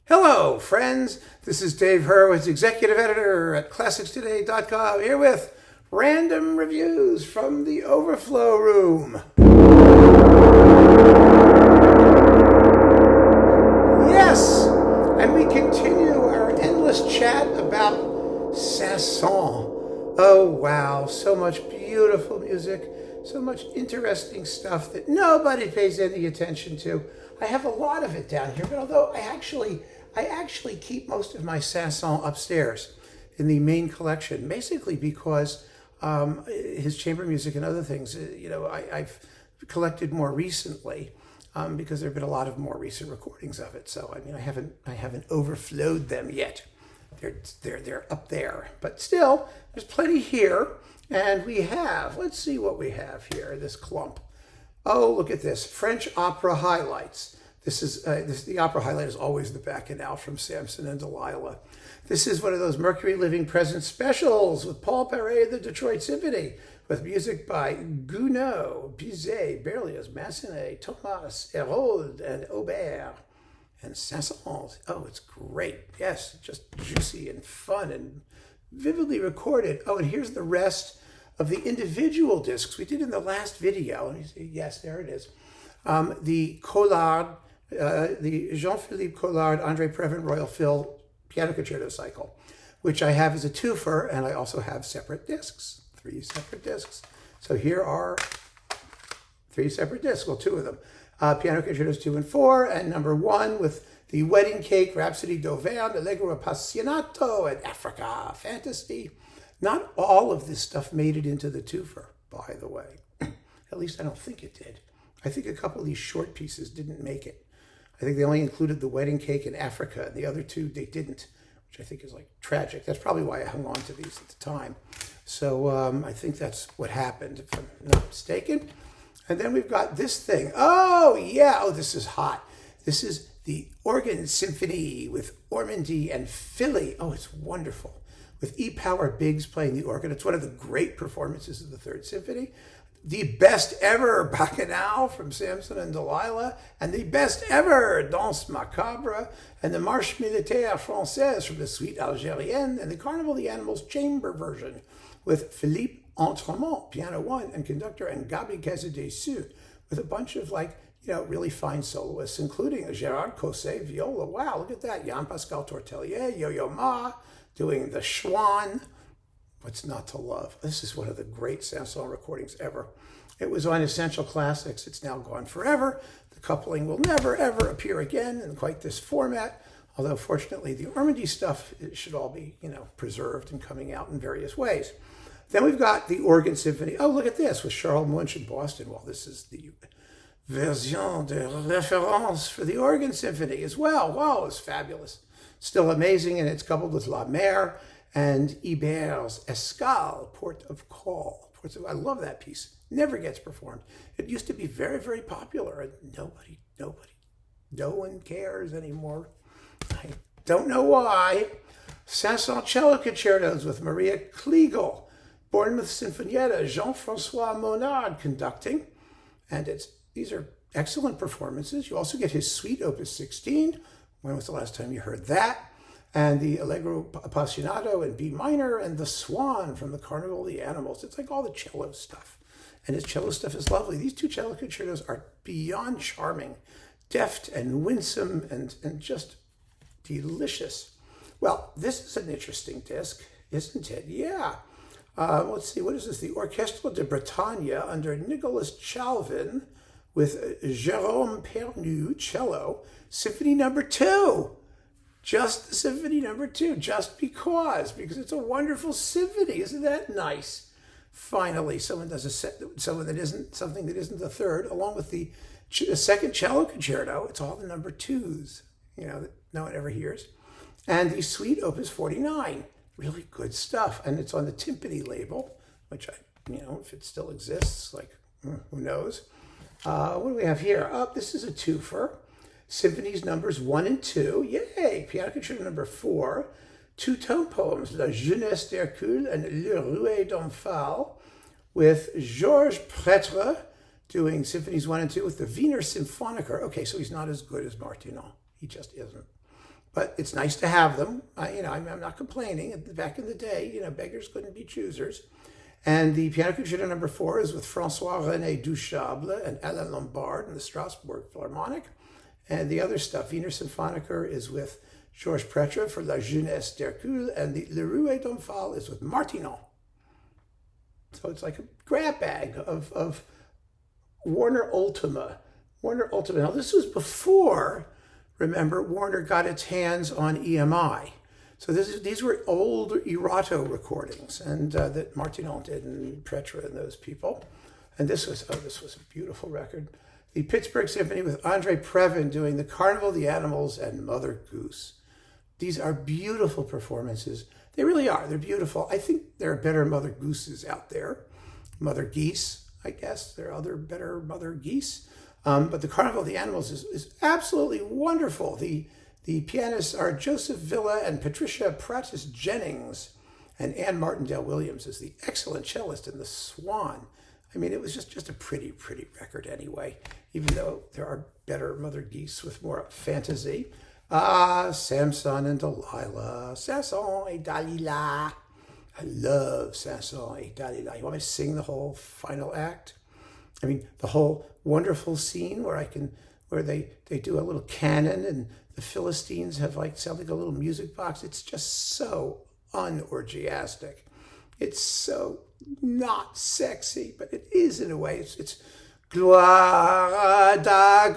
Hello, friends. This is Dave Hurwitz, executive editor at ClassicsToday.com, here with random reviews from the Overflow room. Yes, and we continue our endless chat about Saint-Saëns. Oh, wow, so much beautiful music, so much interesting stuff that nobody pays any attention to. I have a lot of it down here, but although I actually keep most of my Saint-Saëns upstairs in the main collection, basically because his chamber music and other things, I've collected more recently because there have been a lot of more recent recordings of it. So I haven't overflowed them yet. They're up there, but still, there's plenty here. And we have, let's see what we have here. This clump. Oh, look at this, French opera highlights. The opera highlight is always the bacchanal from Samson and Delilah. This is one of those Mercury Living Present specials with Paul Perret, the Detroit Symphony, with music by Gounod, Bizet, Berlioz, Massenet, Thomas, Hérault, and Aubert, and Saint-Saëns. Oh, it's great. Yes, just juicy and fun and vividly recorded. Oh, and here's the rest of the individual discs we did in the last video. Let me see. Yes, there it is. The Collard, the Jean-Philippe Collard, Andre Previn Royal Phil Piano Concerto Cycle, which I have as a twofer, and I also have separate discs, 3 separate discs. So here are 3 separate discs, well, 2 of them. Piano Concertos 2 and 4, and number 1 with the Wedding Cake, Rhapsody d'Auvergne, Allegro Appassionato, and Africa Fantasy. Not all of this stuff made it into the twofer, by the way. At least I don't think it did. I think a couple of these short pieces didn't make it. I think they only included the Wedding Cake and Africa, and the other 2 they didn't, which I think is like tragic. That's probably why I hung on to these at the time. So I think that's what happened, if I'm not mistaken. And then we've got this thing. Oh, yeah. Oh, this is hot. This is the Organ Symphony with Ormandy and Philly. Oh, it's wonderful. With E. Power Biggs playing the organ. It's one of the great performances of the Third Symphony. The best ever Bacchanal from Samson and Delilah, and the best ever Danse Macabre, and the Marche Militaire Française from the Suite Algérienne, and the Carnival of the Animals chamber version with Philippe Entremont, piano 1, and conductor, and Gabi Casadessus, with a bunch of really fine soloists, including Gérard Cosset, viola. Wow, look at that. Jean-Pascal Tortelier, Yo-Yo Ma, doing the Schwan. What's not to love? This is one of the great Saint-Saëns recordings ever. It was on Essential Classics. It's now gone forever. The coupling will never, ever appear again in quite this format. Although, fortunately, the Ormandy stuff should all be, preserved and coming out in various ways. Then we've got the Organ Symphony. Oh, look at this with Charles Munch in Boston. Well, this is the version de référence for the Organ Symphony as well. Wow, it's fabulous. Still amazing, and it's coupled with La Mer and Ibert's Escale, Port of Call. I love that piece. Never gets performed. It used to be very, very popular, and no one cares anymore. I don't know why. Saint-Saëns Cello Concertos with Maria Kliegel. Bournemouth Sinfonietta, Jean-François Monard conducting. And these are excellent performances. You also get his Suite Opus 16. When was the last time you heard that? And the Allegro Appassionato in B minor, and the Swan from the Carnival of the Animals. It's like all the cello stuff. And his cello stuff is lovely. These 2 cello concertos are beyond charming, deft and winsome, and just delicious. Well, this is an interesting disc, isn't it? Yeah. Let's see, what is this? The Orchestral de Bretagne under Nicolas Chalvin with Jérôme Pernu, cello, Symphony number 2. Just the Symphony number 2, just because it's a wonderful symphony. Isn't that nice? Finally, someone does something that isn't the third, along with the second cello concerto. It's all the number 2s, that no one ever hears. And the Suite Opus 49. Really good stuff. And it's on the Timpani label, which if it still exists, who knows? What do we have here? Oh, this is a twofer. Symphonies numbers 1 and 2. Yay! Piano Concerto number 4. 2 tone poems, La Jeunesse d'Hercule and Le Rouet d'Omphale, with Georges Prêtre doing Symphonies 1 and 2 with the Wiener Symphoniker. Okay, so he's not as good as Martinon. He just isn't. but it's nice to have them. I'm not complaining. Back in the day, beggars couldn't be choosers. And the Piano Concerto No. 4 is with François-René Duchable and Alain Lombard in the Strasbourg Philharmonic. And the other stuff, Wiener Symphoniker, is with Georges Pretre for La Jeunesse d'Hercule, and the Le Rouet d'Omphale is with Martinon. So it's like a grab bag of Warner Ultima. Warner Ultima. Now, this was before, remember, Warner got its hands on EMI. So these were old Erato recordings, and that Martinon did, and Pretre and those people. And this was a beautiful record. The Pittsburgh Symphony with Andre Previn doing the Carnival, the Animals, and Mother Goose. These are beautiful performances. They really are. They're beautiful. I think there are better Mother Gooses out there. Mother Geese, I guess. There are other better Mother Geese. But the Carnival of the Animals is absolutely wonderful. The pianists are Joseph Villa and Patricia Pratis Jennings, and Anne Martindale-Williams is the excellent cellist in The Swan. I mean, it was just a pretty, pretty record anyway, even though there are better Mother Geese with more fantasy. Samson and Delilah, Saint-Saëns and Delilah. I love Saint-Saëns and Delilah. You want me to sing the whole final act? I mean, the whole wonderful scene where they do a little canon and the Philistines sound like a little music box. It's just so unorgiastic. It's so not sexy, but it is in a way. It's Gloire d'un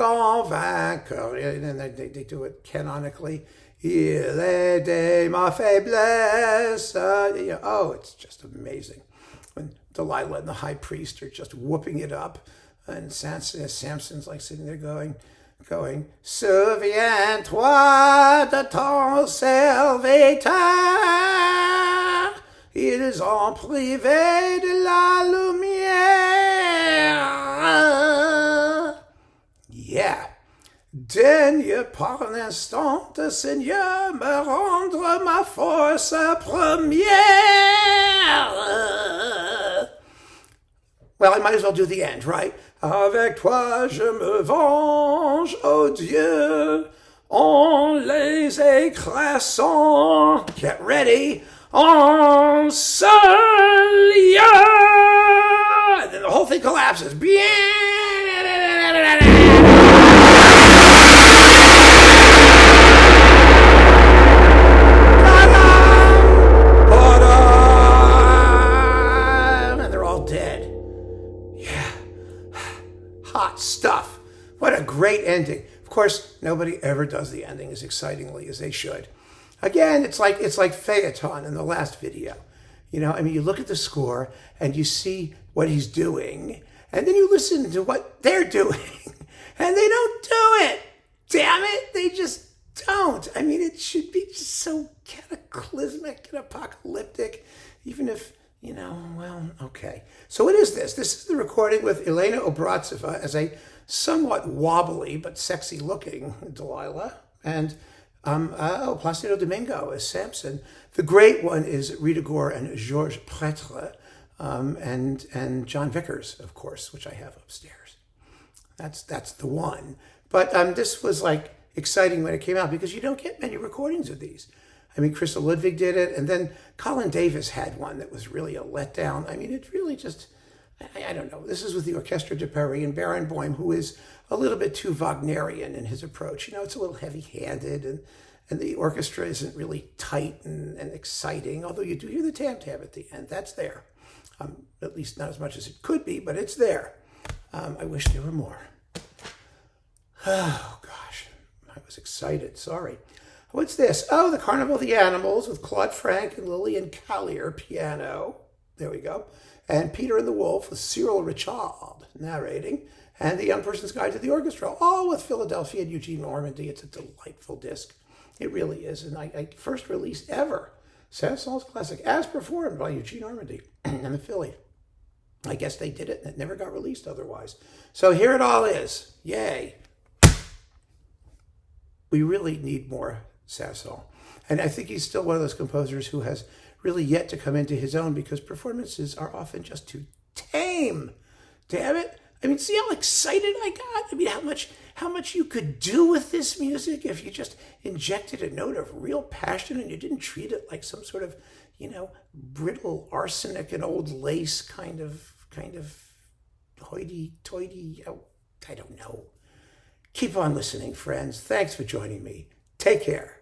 vainqueur, and they do it canonically. Il est de ma faiblesse. Oh, it's just amazing. When Delilah and the high priest are just whooping it up, and Samson's like sitting there going, Souviens-toi de ton serviteur, ils ont privé de la lumière. Yeah. Daigne par un instant, Seigneur, me rendre ma force première. Well, I might as well do the end, right? Avec toi je me venge, oh Dieu, en les écrasant. Get ready. En seul lieu. And then the whole thing collapses. And they're all dead. Yeah. Hot stuff. What a great ending. Of course, nobody ever does the ending as excitingly as they should. Again, it's like Phaeton in the last video. You look at the score and you see what he's doing, and then you listen to what they're doing, and they don't do it. Damn it, they just don't. I mean, it should be just so cataclysmic and apocalyptic, even if, okay. So what is this? This is the recording with Elena Obraztseva as a somewhat wobbly but sexy-looking Delilah, and Placido Domingo as Samson. The great one is Rita Gore and Georges Pretre, and John Vickers, of course, which I have upstairs. That's the one. But this was exciting when it came out because you don't get many recordings of these. I mean, Crystal Ludwig did it, and then Colin Davis had one that was really a letdown. I mean, it really just, I don't know. This is with the Orchestre de Paris and Barenboim, who is a little bit too Wagnerian in his approach. It's a little heavy-handed, and the orchestra isn't really tight and exciting, although you do hear the tam-tam at the end. That's there. At least not as much as it could be, but it's there. I wish there were more. Oh, gosh. I was excited. Sorry. What's this? Oh, the Carnival of the Animals with Claude Frank and Lillian Collier, piano. There we go. And Peter and the Wolf with Cyril Richard narrating. And The Young Person's Guide to the Orchestra, all with Philadelphia and Eugene Normandy. It's a delightful disc. It really is. And I first released ever Saint-Saëns classic as performed by Eugene Normandy and the Philly. I guess they did it and it never got released otherwise. So here it all is. Yay. We really need more Saint-Saëns. And I think he's still one of those composers who has really yet to come into his own because performances are often just too tame. Damn it. I mean, see how excited I got? I mean, how much you could do with this music if you just injected a note of real passion and you didn't treat it like some sort of, brittle arsenic and old lace kind of hoity-toity. I don't know. Keep on listening, friends. Thanks for joining me. Take care.